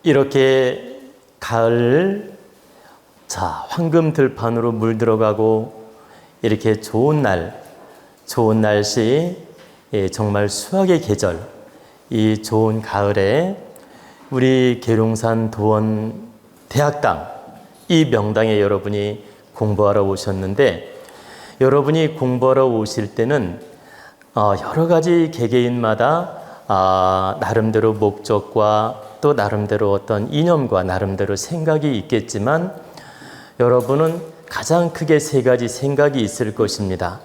이렇게 가을, 자, 황금 들판으로 물 들어가고 이렇게 좋은 날, 좋은 날씨, 정말 수학의 계절, 이 좋은 가을에 우리 계룡산 도원 대학당, 이 명당에 여러분이 공부하러 오셨는데, 여러분이 공부하러 오실 때는 여러 가지 개개인마다 나름대로 목적과 또 나름대로 어떤 이념과 나름대로 생각이 있겠지만, 여러분은 가장 크게 세 가지 생각이 있을 것입니다.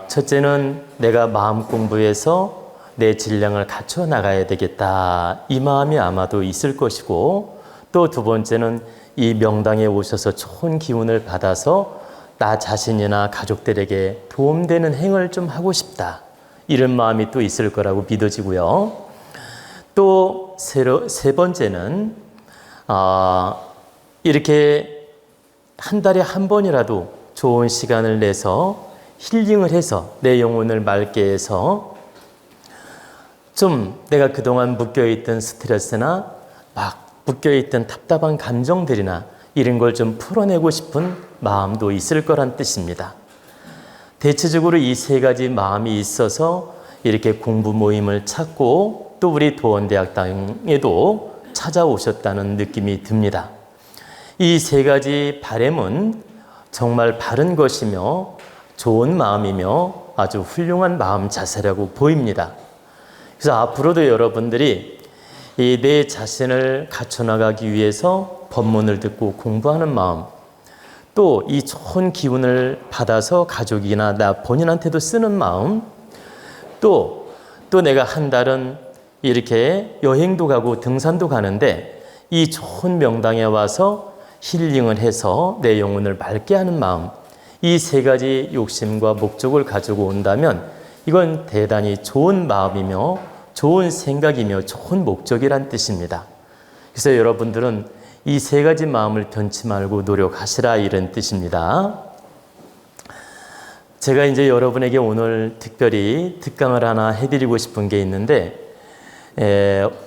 첫째는 내가 마음 공부해서 내 질량을 갖춰 나가야 되겠다, 이 마음이 아마도 있을 것이고, 또 두 번째는 이 명당에 오셔서 좋은 기운을 받아서 나 자신이나 가족들에게 도움되는 행을 좀 하고 싶다, 이런 마음이 또 있을 거라고 믿어지고요. 또 세 번째는 이렇게 한 달에 한 번이라도 좋은 시간을 내서 힐링을 해서 내 영혼을 맑게 해서 좀 내가 그동안 묶여있던 스트레스나 막 묶여있던 답답한 감정들이나 이런 걸 좀 풀어내고 싶은 마음도 있을 거란 뜻입니다. 대체적으로 이 세 가지 마음이 있어서 이렇게 공부 모임을 찾고 또 우리 도원대학당에도 찾아오셨다는 느낌이 듭니다. 이 세 가지 바람은 정말 바른 것이며 좋은 마음이며 아주 훌륭한 마음 자세라고 보입니다. 그래서 앞으로도 여러분들이 이 내 자신을 갖춰나가기 위해서 법문을 듣고 공부하는 마음, 또 이 좋은 기운을 받아서 가족이나 나 본인한테도 쓰는 마음, 또 내가 한 달은 이렇게 여행도 가고 등산도 가는데 이 좋은 명당에 와서 힐링을 해서 내 영혼을 맑게 하는 마음, 이 세 가지 욕심과 목적을 가지고 온다면 이건 대단히 좋은 마음이며 좋은 생각이며 좋은 목적이란 뜻입니다. 그래서 여러분들은 이 세 가지 마음을 변치 말고 노력하시라, 이런 뜻입니다. 제가 이제 여러분에게 오늘 특별히 특강을 하나 해드리고 싶은 게 있는데,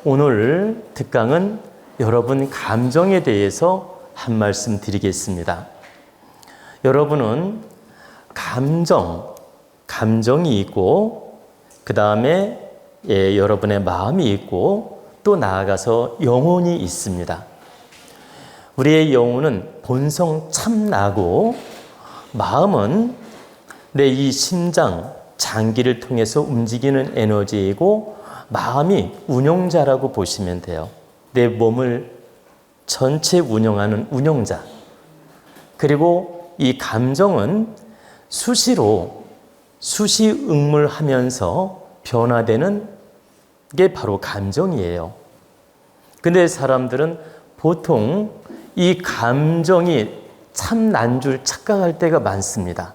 오늘 특강은 여러분 감정에 대해서 한 말씀 드리겠습니다. 여러분은 감정이 있고, 그 다음에 여러분의 마음이 있고, 또 나아가서 영혼이 있습니다. 우리의 영혼은 본성 참나고, 마음은 내 이 심장, 장기를 통해서 움직이는 에너지이고, 마음이 운영자라고 보시면 돼요. 내 몸을 전체 운영하는 운영자. 그리고 이 감정은 수시응물하면서 변화되는 게 바로 감정이에요. 근데 사람들은 보통 이 감정이 참 난 줄 착각할 때가 많습니다.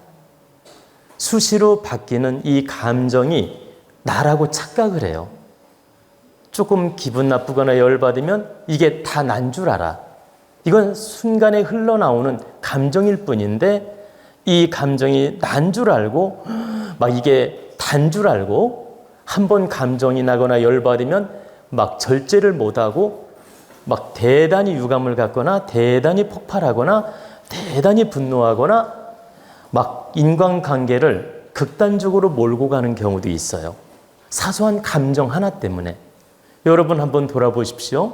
수시로 바뀌는 이 감정이 나라고 착각을 해요. 조금 기분 나쁘거나 열받으면 이게 다 난 줄 알아. 이건 순간에 흘러나오는 감정일 뿐인데, 이 감정이 난 줄 알고 막 이게 단 줄 알고 한 번 감정이 나거나 열받으면 막 절제를 못하고 막 대단히 유감을 갖거나 대단히 폭발하거나 대단히 분노하거나 막 인간관계를 극단적으로 몰고 가는 경우도 있어요. 사소한 감정 하나 때문에. 여러분 한번 돌아보십시오.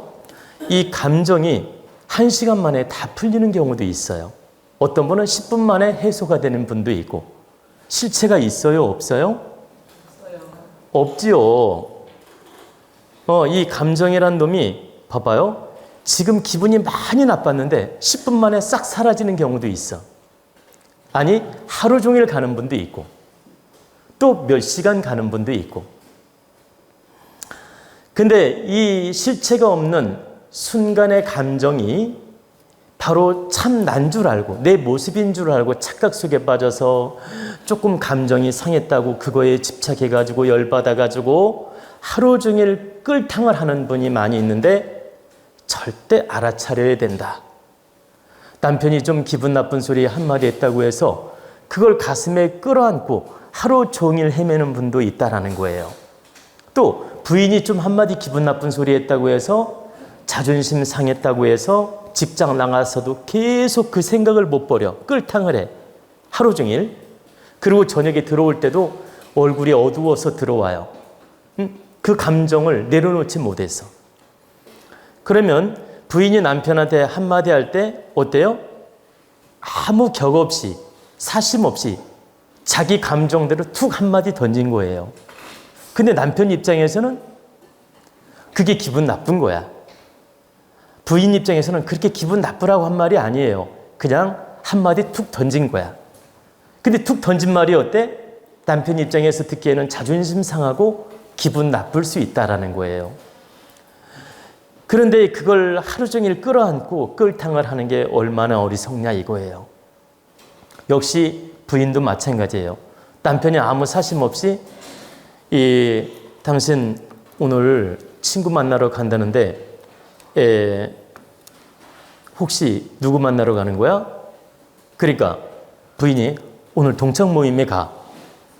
이 감정이 1시간 만에 다 풀리는 경우도 있어요. 어떤 분은 10분 만에 해소가 되는 분도 있고. 실체가 있어요, 없어요? 없지요. 이 감정이란 놈이 봐봐요. 지금 기분이 많이 나빴는데 10분 만에 싹 사라지는 경우도 있어. 아니, 하루 종일 가는 분도 있고, 또 몇 시간 가는 분도 있고. 근데 이 실체가 없는 순간의 감정이 바로 참 난 줄 알고 내 모습인 줄 알고 착각 속에 빠져서 조금 감정이 상했다고 그거에 집착해가지고 열받아가지고 하루 종일 끌탕을 하는 분이 많이 있는데, 절대 알아차려야 된다. 남편이 좀 기분 나쁜 소리 한마디 했다고 해서 그걸 가슴에 끌어안고 하루 종일 헤매는 분도 있다라는 거예요. 또 부인이 좀 한마디 기분 나쁜 소리 했다고 해서 자존심 상했다고 해서 직장 나가서도 계속 그 생각을 못 버려. 끌탕을 해. 하루 종일. 그리고 저녁에 들어올 때도 얼굴이 어두워서 들어와요. 그 감정을 내려놓지 못해서. 그러면 부인이 남편한테 한마디 할 때 어때요? 아무 격 없이, 사심 없이 자기 감정대로 툭 한마디 던진 거예요. 근데 남편 입장에서는 그게 기분 나쁜 거야. 부인 입장에서는 그렇게 기분 나쁘라고 한 말이 아니에요. 그냥 한마디 툭 던진 거야. 근데 툭 던진 말이 어때? 남편 입장에서 듣기에는 자존심 상하고 기분 나쁠 수 있다라는 거예요. 그런데 그걸 하루 종일 끌어안고 끌탕을 하는 게 얼마나 어리석냐 이거예요. 역시 부인도 마찬가지예요. 남편이 아무 사심 없이 당신 오늘 친구 만나러 간다는데 혹시 누구 만나러 가는 거야? 그러니까 부인이 오늘 동창 모임에 가.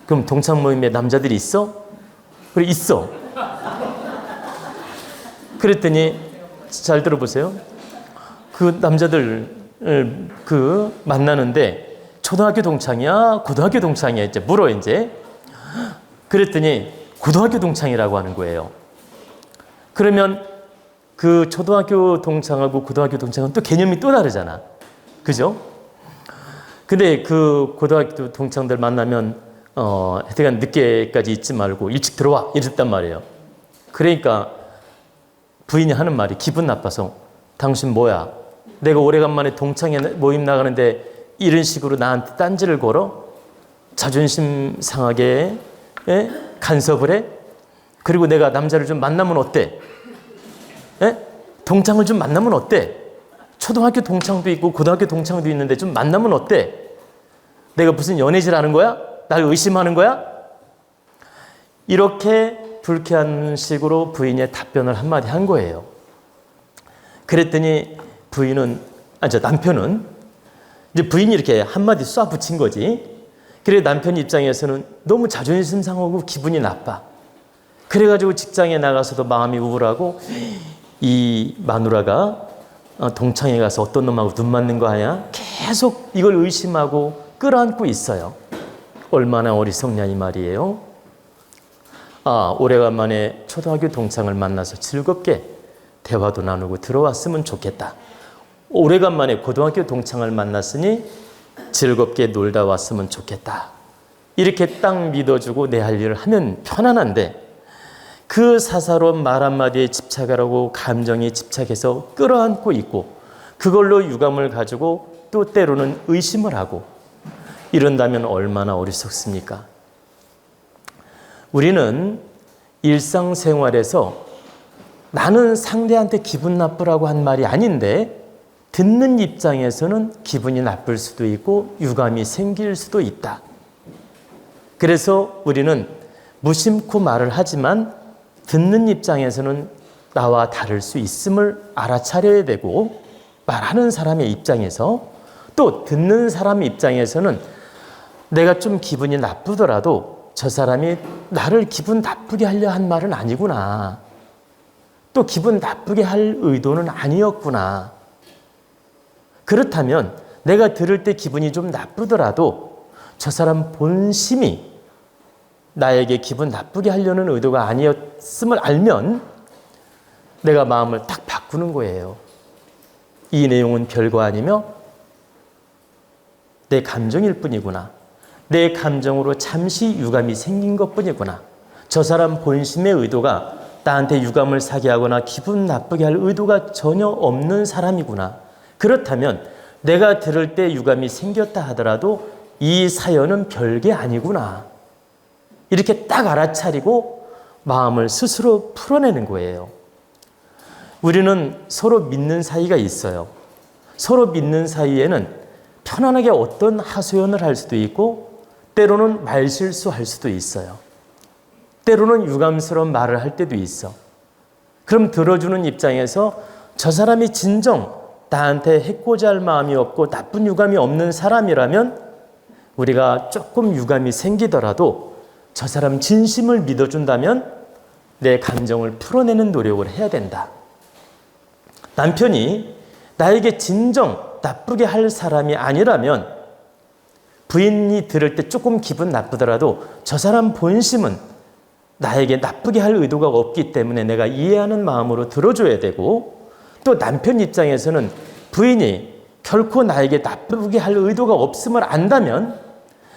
그럼 동창 모임에 남자들이 있어? 그래 있어. 그랬더니 잘 들어보세요. 그 남자들 만나는데 초등학교 동창이야? 고등학교 동창이야? 이제 물어 이제. 그랬더니 고등학교 동창이라고 하는 거예요. 그러면 그 초등학교 동창하고 고등학교 동창은 또 개념이 또 다르잖아. 그죠? 근데 그 고등학교 동창들 만나면 하여튼 늦게까지 있지 말고 일찍 들어와 이랬단 말이에요. 그러니까 부인이 하는 말이 기분 나빠서 당신 뭐야? 내가 오래간만에 동창회 모임 나가는데 이런 식으로 나한테 딴지를 걸어? 자존심 상하게 간섭을 해? 그리고 내가 남자를 좀 만나면 어때? 동창을 좀 만나면 어때? 초등학교 동창도 있고 고등학교 동창도 있는데 좀 만나면 어때? 내가 무슨 연애질 하는 거야? 날 의심하는 거야? 이렇게 불쾌한 식으로 부인의 답변을 한마디 한 거예요. 그랬더니 남편은 이제 부인이 이렇게 한마디 쏴 붙인 거지. 그래 남편 입장에서는 너무 자존심 상하고 기분이 나빠. 그래가지고 직장에 나가서도 마음이 우울하고 이 마누라가 동창회 가서 어떤 놈하고 눈 맞는 거 아니야? 계속 이걸 의심하고 끌어안고 있어요. 얼마나 어리석냐 이 말이에요. 오래간만에 초등학교 동창을 만나서 즐겁게 대화도 나누고 들어왔으면 좋겠다. 오래간만에 고등학교 동창을 만났으니 즐겁게 놀다 왔으면 좋겠다. 이렇게 딱 믿어주고 내 할 일을 하면 편안한데 그 사사로운 말 한마디에 집착하라고 감정에 집착해서 끌어안고 있고 그걸로 유감을 가지고 또 때로는 의심을 하고 이런다면 얼마나 어리석습니까? 우리는 일상생활에서 나는 상대한테 기분 나쁘라고 한 말이 아닌데 듣는 입장에서는 기분이 나쁠 수도 있고 유감이 생길 수도 있다. 그래서 우리는 무심코 말을 하지만 듣는 입장에서는 나와 다를 수 있음을 알아차려야 되고 말하는 사람의 입장에서 또 듣는 사람의 입장에서는 내가 좀 기분이 나쁘더라도 저 사람이 나를 기분 나쁘게 하려 한 말은 아니구나. 또 기분 나쁘게 할 의도는 아니었구나. 그렇다면 내가 들을 때 기분이 좀 나쁘더라도 저 사람 본심이 나에게 기분 나쁘게 하려는 의도가 아니었음을 알면 내가 마음을 딱 바꾸는 거예요. 이 내용은 별거 아니며 내 감정일 뿐이구나. 내 감정으로 잠시 유감이 생긴 것뿐이구나. 저 사람 본심의 의도가 나한테 유감을 사게 하거나 기분 나쁘게 할 의도가 전혀 없는 사람이구나. 그렇다면 내가 들을 때 유감이 생겼다 하더라도 이 사연은 별게 아니구나. 이렇게 딱 알아차리고 마음을 스스로 풀어내는 거예요. 우리는 서로 믿는 사이가 있어요. 서로 믿는 사이에는 편안하게 어떤 하소연을 할 수도 있고 때로는 말실수할 수도 있어요. 때로는 유감스러운 말을 할 때도 있어. 그럼 들어주는 입장에서 저 사람이 진정 나한테 해코지 할 마음이 없고 나쁜 유감이 없는 사람이라면 우리가 조금 유감이 생기더라도 저 사람 진심을 믿어준다면 내 감정을 풀어내는 노력을 해야 된다. 남편이 나에게 진정 나쁘게 할 사람이 아니라면 부인이 들을 때 조금 기분 나쁘더라도 저 사람 본심은 나에게 나쁘게 할 의도가 없기 때문에 내가 이해하는 마음으로 들어줘야 되고, 또 남편 입장에서는 부인이 결코 나에게 나쁘게 할 의도가 없음을 안다면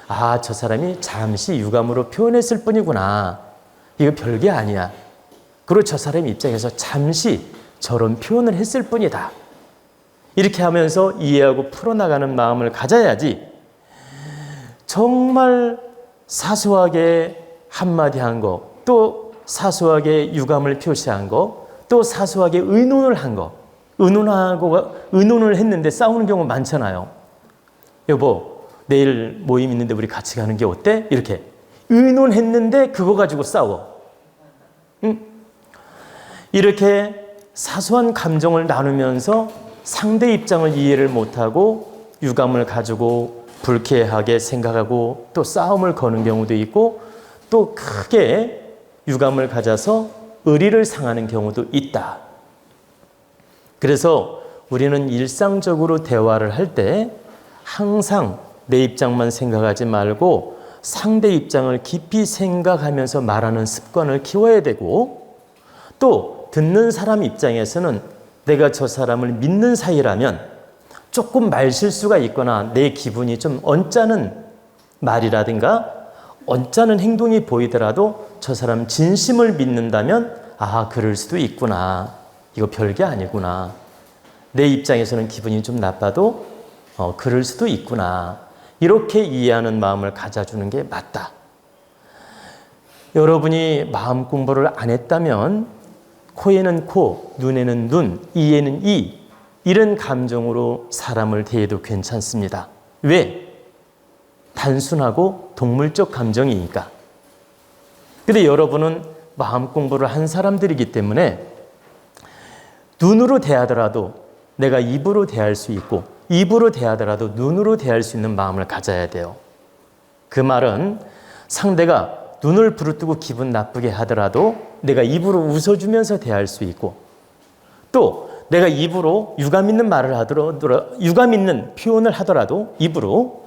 아, 저 사람이 잠시 유감으로 표현했을 뿐이구나. 이거 별게 아니야. 그리고 저 사람 입장에서 잠시 저런 표현을 했을 뿐이다. 이렇게 하면서 이해하고 풀어나가는 마음을 가져야지, 정말 사소하게 한마디 한 거, 또 사소하게 유감을 표시한 거, 또 사소하게 의논을 한 거, 의논을 했는데 싸우는 경우 많잖아요. 여보, 내일 모임 있는데 우리 같이 가는 게 어때? 이렇게 의논했는데 그거 가지고 싸워. 응? 이렇게 사소한 감정을 나누면서 상대 입장을 이해를 못하고 유감을 가지고 불쾌하게 생각하고 또 싸움을 거는 경우도 있고, 또 크게 유감을 가져서 의리를 상하는 경우도 있다. 그래서 우리는 일상적으로 대화를 할 때 항상 내 입장만 생각하지 말고 상대 입장을 깊이 생각하면서 말하는 습관을 키워야 되고, 또 듣는 사람 입장에서는 내가 저 사람을 믿는 사이라면 조금 말실수가 있거나 내 기분이 좀 언짢은 말이라든가 언짢은 행동이 보이더라도 저 사람 진심을 믿는다면 아, 그럴 수도 있구나. 이거 별게 아니구나. 내 입장에서는 기분이 좀 나빠도 그럴 수도 있구나. 이렇게 이해하는 마음을 가져주는 게 맞다. 여러분이 마음 공부를 안 했다면 코에는 코, 눈에는 눈, 이에는 이, 이런 감정으로 사람을 대해도 괜찮습니다. 왜? 단순하고 동물적 감정이니까. 근데 여러분은 마음 공부를 한 사람들이기 때문에 눈으로 대하더라도 내가 입으로 대할 수 있고, 입으로 대하더라도 눈으로 대할 수 있는 마음을 가져야 돼요. 그 말은 상대가 눈을 부릅뜨고 기분 나쁘게 하더라도 내가 입으로 웃어주면서 대할 수 있고, 또 내가 입으로 유감 있는 말을 하더라도, 유감 있는 표현을 하더라도, 입으로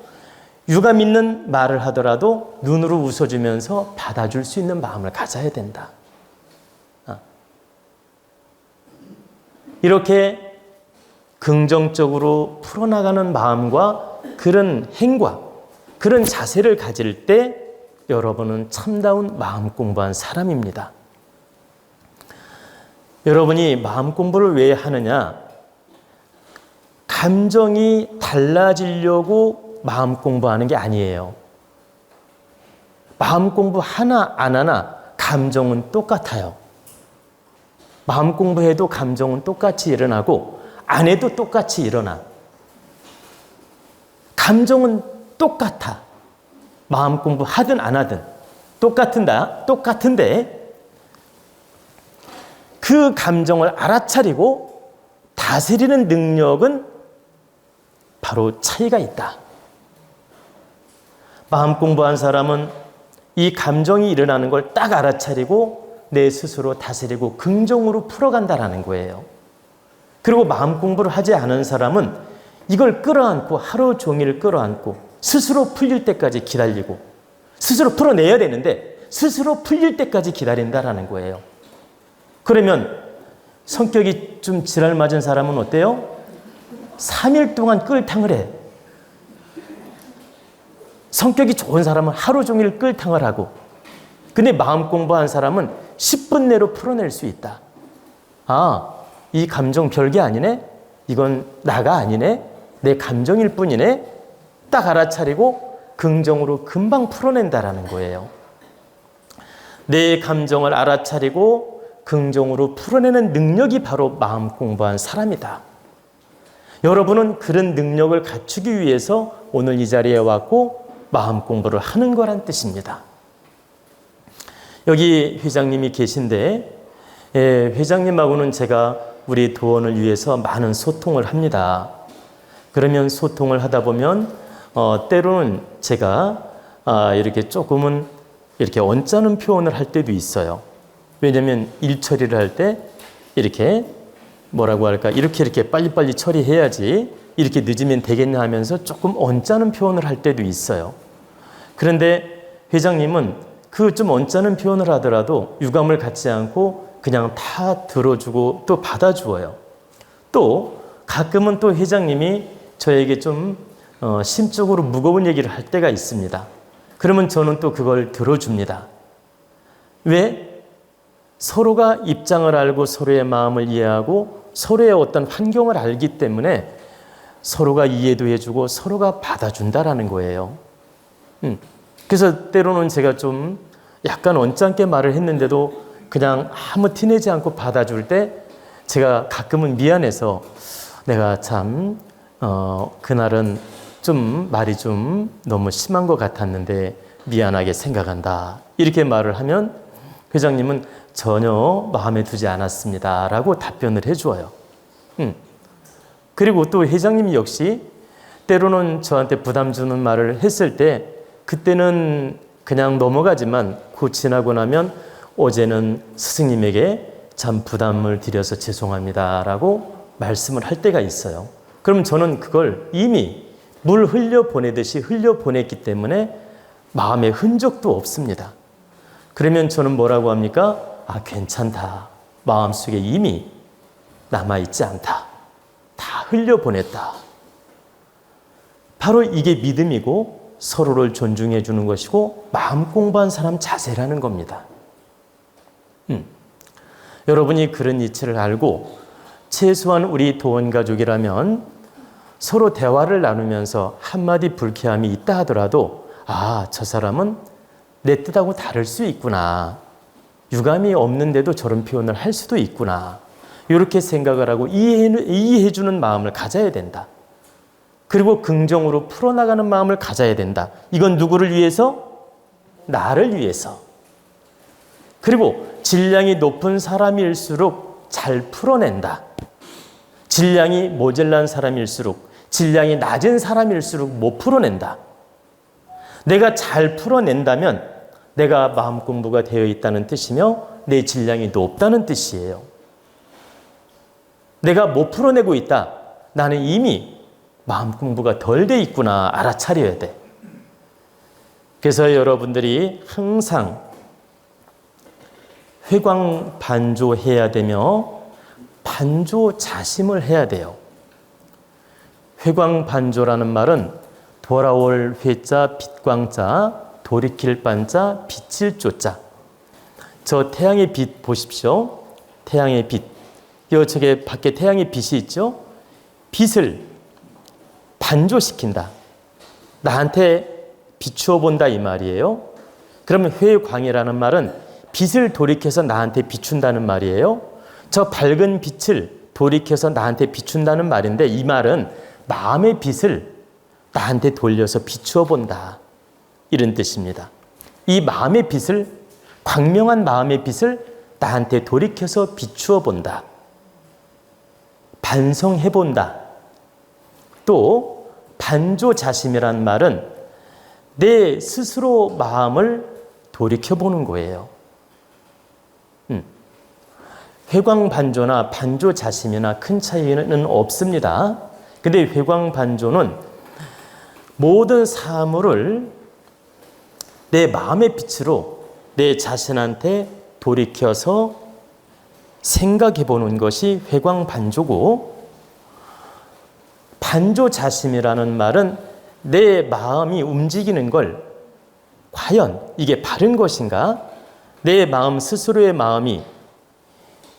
유감 있는 말을 하더라도 눈으로 웃어주면서 받아줄 수 있는 마음을 가져야 된다. 이렇게 긍정적으로 풀어나가는 마음과 그런 행과 그런 자세를 가질 때 여러분은 참다운 마음 공부한 사람입니다. 여러분이 마음 공부를 왜 하느냐? 감정이 달라지려고 마음 공부하는 게 아니에요. 마음 공부 하나 안 하나 감정은 똑같아요. 마음 공부해도 감정은 똑같이 일어나고 안 해도 똑같이 일어나. 감정은 똑같아. 마음 공부 하든 안 하든 똑같은데 그 감정을 알아차리고 다스리는 능력은 바로 차이가 있다. 마음 공부한 사람은 이 감정이 일어나는 걸 딱 알아차리고 내 스스로 다스리고 긍정으로 풀어간다라는 거예요. 그리고 마음 공부를 하지 않은 사람은 이걸 끌어안고 하루 종일 끌어안고 스스로 풀릴 때까지 기다리고, 스스로 풀어내야 되는데 스스로 풀릴 때까지 기다린다라는 거예요. 그러면 성격이 좀 지랄 맞은 사람은 어때요? 3일 동안 끌탕을 해. 성격이 좋은 사람은 하루 종일 끌탕을 하고, 근데 마음 공부한 사람은 10분 내로 풀어낼 수 있다. 아, 이 감정 별게 아니네? 이건 나가 아니네? 내 감정일 뿐이네? 딱 알아차리고 긍정으로 금방 풀어낸다라는 거예요. 내 감정을 알아차리고 긍정으로 풀어내는 능력이 바로 마음 공부한 사람이다. 여러분은 그런 능력을 갖추기 위해서 오늘 이 자리에 왔고 마음 공부를 하는 거란 뜻입니다. 여기 회장님이 계신데, 회장님하고는 제가 우리 도원을 위해서 많은 소통을 합니다. 그러면 소통을 하다 보면 때로는 제가 이렇게 조금은 이렇게 언짢은 표현을 할 때도 있어요. 왜냐하면 일 처리를 할 때 이렇게 뭐라고 할까, 이렇게 빨리빨리 처리해야지 이렇게 늦으면 되겠냐 하면서 조금 언짢은 표현을 할 때도 있어요. 그런데 회장님은 그 좀 언짢은 표현을 하더라도 유감을 갖지 않고 그냥 다 들어주고 또 받아주어요. 또 가끔은 또 회장님이 저에게 좀 심적으로 무거운 얘기를 할 때가 있습니다. 그러면 저는 또 그걸 들어줍니다. 왜? 서로가 입장을 알고 서로의 마음을 이해하고 서로의 어떤 환경을 알기 때문에 서로가 이해도 해주고 서로가 받아준다라는 거예요. 그래서 때로는 제가 좀 약간 언짢게 말을 했는데도 그냥 아무 티내지 않고 받아줄 때 제가 가끔은 미안해서 내가 참 그날은 좀 말이 좀 너무 심한 것 같았는데 미안하게 생각한다. 이렇게 말을 하면 회장님은 전혀 마음에 두지 않았습니다. 라고 답변을 해주어요. 그리고 또 회장님 역시 때로는 저한테 부담 주는 말을 했을 때 그때는 그냥 넘어가지만 그 지나고 나면 어제는 스승님에게 참 부담을 드려서 죄송합니다. 라고 말씀을 할 때가 있어요. 그럼 저는 그걸 이미 물 흘려보내듯이 흘려보냈기 때문에 마음에 흔적도 없습니다. 그러면 저는 뭐라고 합니까? 아, 괜찮다. 마음속에 이미 남아있지 않다. 다 흘려보냈다. 바로 이게 믿음이고 서로를 존중해 주는 것이고 마음 공부한 사람 자세라는 겁니다. 여러분이 그런 이치를 알고 최소한 우리 도원가족이라면 서로 대화를 나누면서 한마디 불쾌함이 있다 하더라도 아, 저 사람은 내 뜻하고 다를 수 있구나. 유감이 없는데도 저런 표현을 할 수도 있구나. 이렇게 생각을 하고 이해해 주는 마음을 가져야 된다. 그리고 긍정으로 풀어나가는 마음을 가져야 된다. 이건 누구를 위해서? 나를 위해서. 그리고 질량이 높은 사람일수록 잘 풀어낸다. 질량이 모자란 사람일수록, 질량이 낮은 사람일수록 못 풀어낸다. 내가 잘 풀어낸다면 내가 마음 공부가 되어 있다는 뜻이며 내 질량이 높다는 뜻이에요. 내가 못 풀어내고 있다. 나는 이미 마음 공부가 덜 돼 있구나 알아차려야 돼. 그래서 여러분들이 항상 회광반조해야 되며 반조자심을 해야 돼요. 회광반조라는 말은 돌아올 회자, 빛광자, 돌이킬 반자, 빛일 조자. 저 태양의 빛 보십시오. 태양의 빛. 저게 밖에 태양의 빛이 있죠? 빛을 반조시킨다. 나한테 비추어 본다 이 말이에요. 그러면 회광이라는 말은 빛을 돌이켜서 나한테 비춘다는 말이에요. 저 밝은 빛을 돌이켜서 나한테 비춘다는 말인데 이 말은 마음의 빛을 나한테 돌려서 비추어 본다. 이런 뜻입니다. 이 마음의 빛을, 광명한 마음의 빛을 나한테 돌이켜서 비추어 본다. 반성해 본다. 또 반조자심이란 말은 내 스스로 마음을 돌이켜 보는 거예요. 회광반조나 반조자심이나 큰 차이는 없습니다. 근데 회광반조는 모든 사물을 내 마음의 빛으로 내 자신한테 돌이켜서 생각해 보는 것이 회광반조고, 반조자심이라는 말은 내 마음이 움직이는 걸 과연 이게 바른 것인가? 내 마음 스스로의 마음이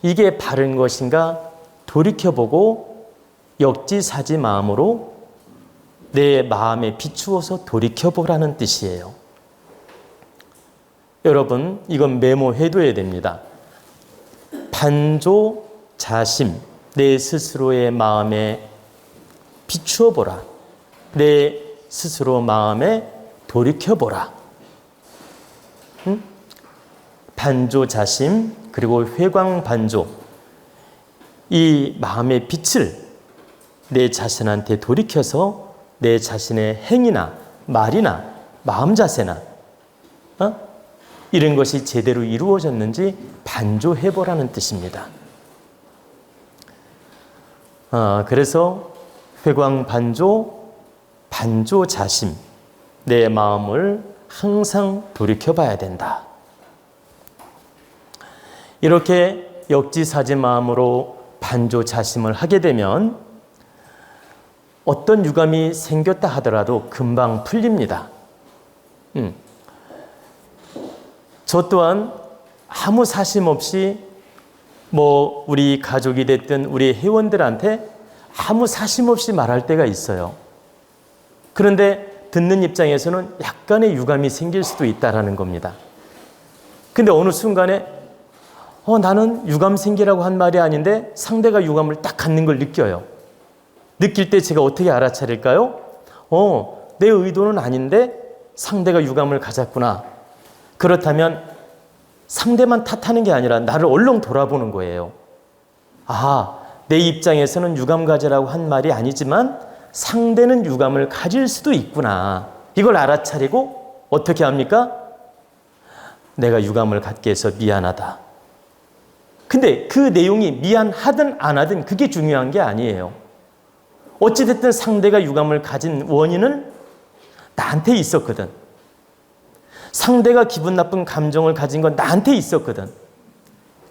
이게 바른 것인가? 돌이켜보고 역지사지 마음으로 내 마음에 비추어서 돌이켜보라는 뜻이에요. 여러분, 이건 메모해둬야 됩니다. 반조자심, 내 스스로의 마음에 비추어보라. 내 스스로 마음에 돌이켜보라. 반조자심 그리고 회광반조, 이 마음의 빛을 내 자신한테 돌이켜서 내 자신의 행위나 말이나 마음 자세나 이런 것이 제대로 이루어졌는지 반조해보라는 뜻입니다. 그래서 회광반조, 반조자심, 내 마음을 항상 돌이켜봐야 된다. 이렇게 역지사지 마음으로 반조자심을 하게 되면 어떤 유감이 생겼다 하더라도 금방 풀립니다. 저 또한 아무 사심 없이 우리 가족이 됐든 우리 회원들한테 아무 사심 없이 말할 때가 있어요. 그런데 듣는 입장에서는 약간의 유감이 생길 수도 있다라는 겁니다. 근데 어느 순간에 나는 유감 생기라고 한 말이 아닌데 상대가 유감을 딱 갖는 걸 느껴요. 느낄 때 제가 어떻게 알아차릴까요? 내 의도는 아닌데 상대가 유감을 가졌구나. 그렇다면 상대만 탓하는 게 아니라 나를 얼렁 돌아보는 거예요. 내 입장에서는 유감 가지라고 한 말이 아니지만 상대는 유감을 가질 수도 있구나. 이걸 알아차리고 어떻게 합니까? 내가 유감을 갖게 해서 미안하다. 근데 그 내용이 미안하든 안 하든 그게 중요한 게 아니에요. 어찌됐든 상대가 유감을 가진 원인은 나한테 있었거든. 상대가 기분 나쁜 감정을 가진 건 나한테 있었거든.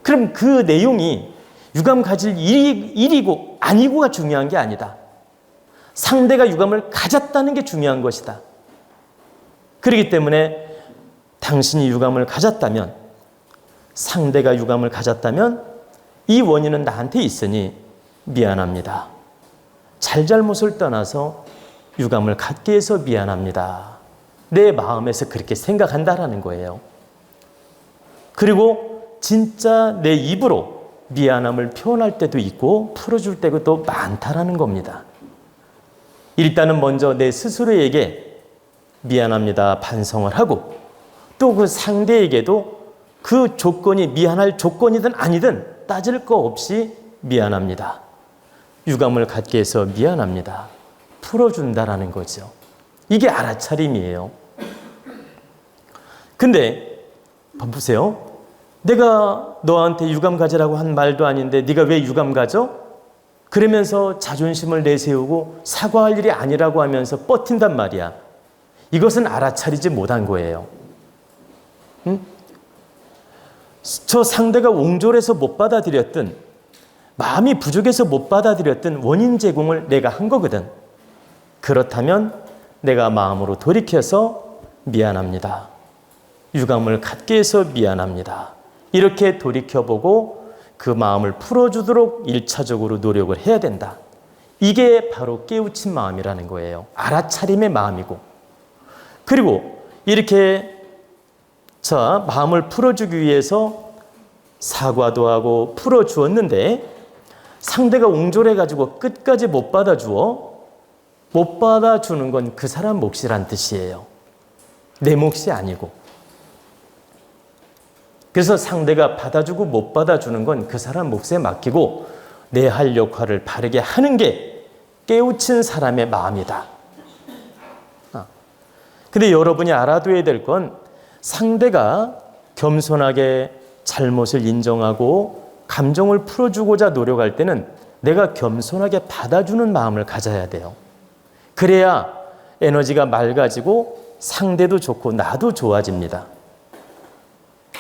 그럼 그 내용이 유감 가질 일이고 아니고가 중요한 게 아니다. 상대가 유감을 가졌다는 게 중요한 것이다. 그렇기 때문에 당신이 유감을 가졌다면, 상대가 유감을 가졌다면 이 원인은 나한테 있으니 미안합니다. 잘잘못을 떠나서 유감을 갖게 해서 미안합니다. 내 마음에서 그렇게 생각한다라는 거예요. 그리고 진짜 내 입으로 미안함을 표현할 때도 있고 풀어줄 때가 또 많다라는 겁니다. 일단은 먼저 내 스스로에게 미안합니다 반성을 하고 또 그 상대에게도 그 조건이 미안할 조건이든 아니든 따질 거 없이 미안합니다. 유감을 갖게 해서 미안합니다. 풀어준다라는 거죠. 이게 알아차림이에요. 근데 보세요. 내가 너한테 유감 가지라고 한 말도 아닌데 네가 왜 유감 가져? 그러면서 자존심을 내세우고 사과할 일이 아니라고 하면서 버틴단 말이야. 이것은 알아차리지 못한 거예요. 저 상대가 옹졸해서 못 받아들였든 마음이 부족해서 못 받아들였든 원인 제공을 내가 한 거거든. 그렇다면 내가 마음으로 돌이켜서 미안합니다. 유감을 갖게 해서 미안합니다. 이렇게 돌이켜보고 그 마음을 풀어주도록 1차적으로 노력을 해야 된다. 이게 바로 깨우친 마음이라는 거예요. 알아차림의 마음이고. 그리고 이렇게 마음을 풀어주기 위해서 사과도 하고 풀어주었는데 상대가 옹졸해가지고 끝까지 못 받아주어 못 받아주는 건 그 사람 몫이란 뜻이에요. 내 몫이 아니고. 그래서 상대가 받아주고 못 받아주는 건 그 사람 몫에 맡기고 내 할 역할을 바르게 하는 게 깨우친 사람의 마음이다. 근데 여러분이 알아둬야 될 건 상대가 겸손하게 잘못을 인정하고 감정을 풀어주고자 노력할 때는 내가 겸손하게 받아주는 마음을 가져야 돼요. 그래야 에너지가 맑아지고 상대도 좋고 나도 좋아집니다.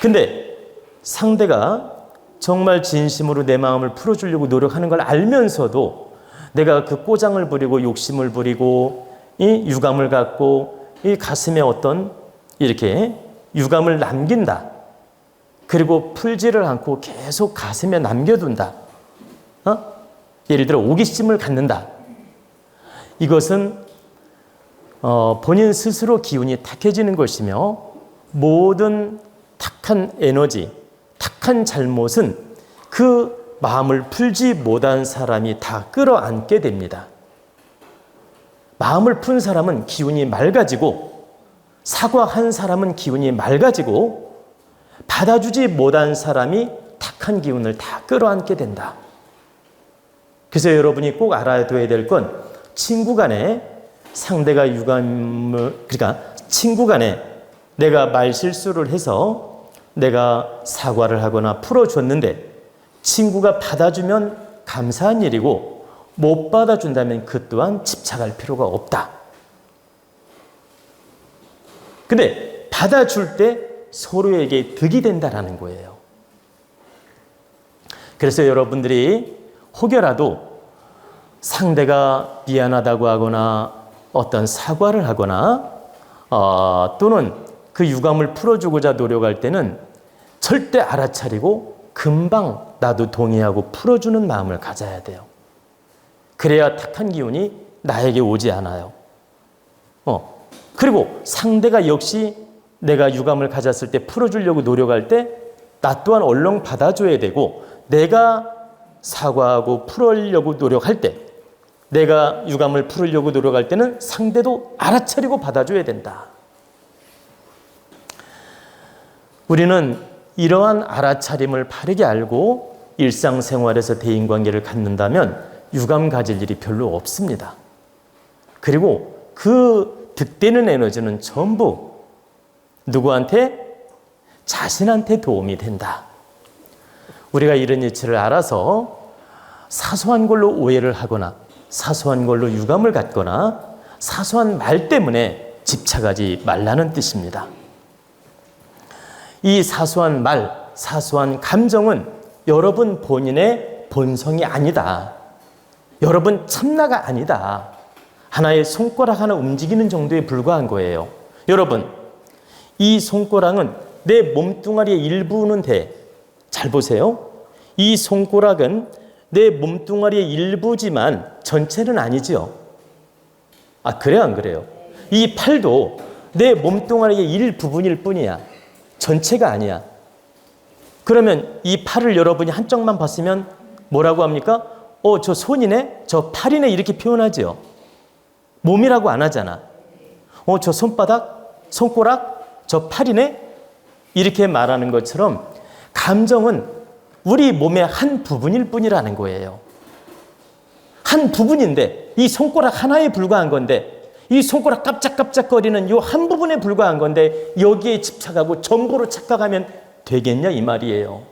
근데 상대가 정말 진심으로 내 마음을 풀어주려고 노력하는 걸 알면서도 내가 그 꼬장을 부리고 욕심을 부리고 이 유감을 갖고 이 가슴에 어떤 이렇게 유감을 남긴다. 그리고 풀지를 않고 계속 가슴에 남겨둔다. 예를 들어 오기심을 갖는다. 이것은 본인 스스로 기운이 탁해지는 것이며 모든 탁한 에너지, 탁한 잘못은 그 마음을 풀지 못한 사람이 다 끌어안게 됩니다. 마음을 푼 사람은 기운이 맑아지고 사과한 사람은 기운이 맑아지고 받아주지 못한 사람이 탁한 기운을 다 끌어안게 된다. 그래서 여러분이 꼭 알아둬야 될 건 친구 간에 상대가 유감을, 그러니까 친구 간에 내가 말 실수를 해서 내가 사과를 하거나 풀어줬는데 친구가 받아주면 감사한 일이고 못 받아준다면 그 또한 집착할 필요가 없다. 근데 받아줄 때 서로에게 득이 된다라는 거예요. 그래서 여러분들이 혹여라도 상대가 미안하다고 하거나 어떤 사과를 하거나 또는 그 유감을 풀어주고자 노력할 때는 절대 알아차리고 금방 나도 동의하고 풀어주는 마음을 가져야 돼요. 그래야 탁한 기운이 나에게 오지 않아요. 그리고 상대가 역시 내가 유감을 가졌을 때 풀어주려고 노력할 때 나 또한 얼렁 받아줘야 되고, 내가 사과하고 풀으려고 노력할 때, 내가 유감을 풀으려고 노력할 때는 상대도 알아차리고 받아줘야 된다. 우리는 이러한 알아차림을 바르게 알고 일상생활에서 대인관계를 갖는다면 유감 가질 일이 별로 없습니다. 그리고 그 득되는 에너지는 전부 누구한테? 자신한테 도움이 된다. 우리가 이런 이치를 알아서 사소한 걸로 오해를 하거나 사소한 걸로 유감을 갖거나 사소한 말 때문에 집착하지 말라는 뜻입니다. 이 사소한 말, 사소한 감정은 여러분 본인의 본성이 아니다. 여러분 참나가 아니다. 하나의 손가락 하나 움직이는 정도에 불과한 거예요. 여러분, 이 손가락은 내 몸뚱아리의 일부는 돼. 잘 보세요. 이 손가락은 내 몸뚱아리의 일부지만 전체는 아니지요. 그래요, 안 그래요? 이 팔도 내 몸뚱아리의 일부분일 뿐이야. 전체가 아니야. 그러면 이 팔을 여러분이 한쪽만 봤으면 뭐라고 합니까? 저 손이네? 저 팔이네? 이렇게 표현하죠. 몸이라고 안 하잖아. 저 손바닥? 손가락? 저 팔이네? 이렇게 말하는 것처럼 감정은 우리 몸의 한 부분일 뿐이라는 거예요. 한 부분인데, 이 손가락 하나에 불과한 건데, 이 손가락 깜짝깜짝거리는 이 한 부분에 불과한 건데 여기에 집착하고 전부로 착각하면 되겠냐 이 말이에요.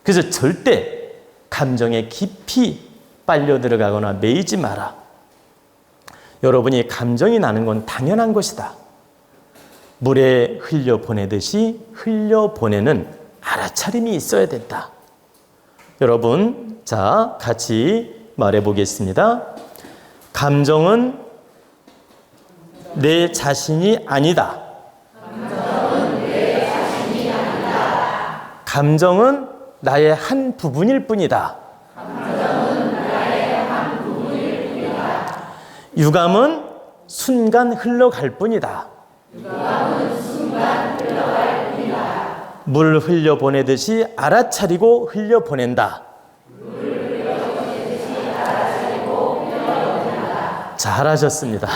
그래서 절대 감정에 깊이 빨려 들어가거나 매이지 마라. 여러분이 감정이 나는 건 당연한 것이다. 물에 흘려보내듯이 흘려보내는 알아차림이 있어야 된다. 여러분, 자, 같이 말해보겠습니다. 감정은 내 자신이 아니다. 감정은 나의 한 부분일 뿐이다. 유감은 순간 흘러갈 뿐이다. 물 흘려보내듯이 알아차리고 흘려보낸다. 잘하셨습니다.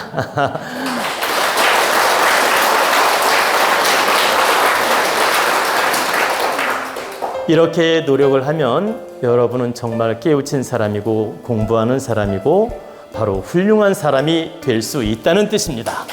이렇게 노력을 하면 여러분은 정말 깨우친 사람이고 공부하는 사람이고 바로 훌륭한 사람이 될 수 있다는 뜻입니다.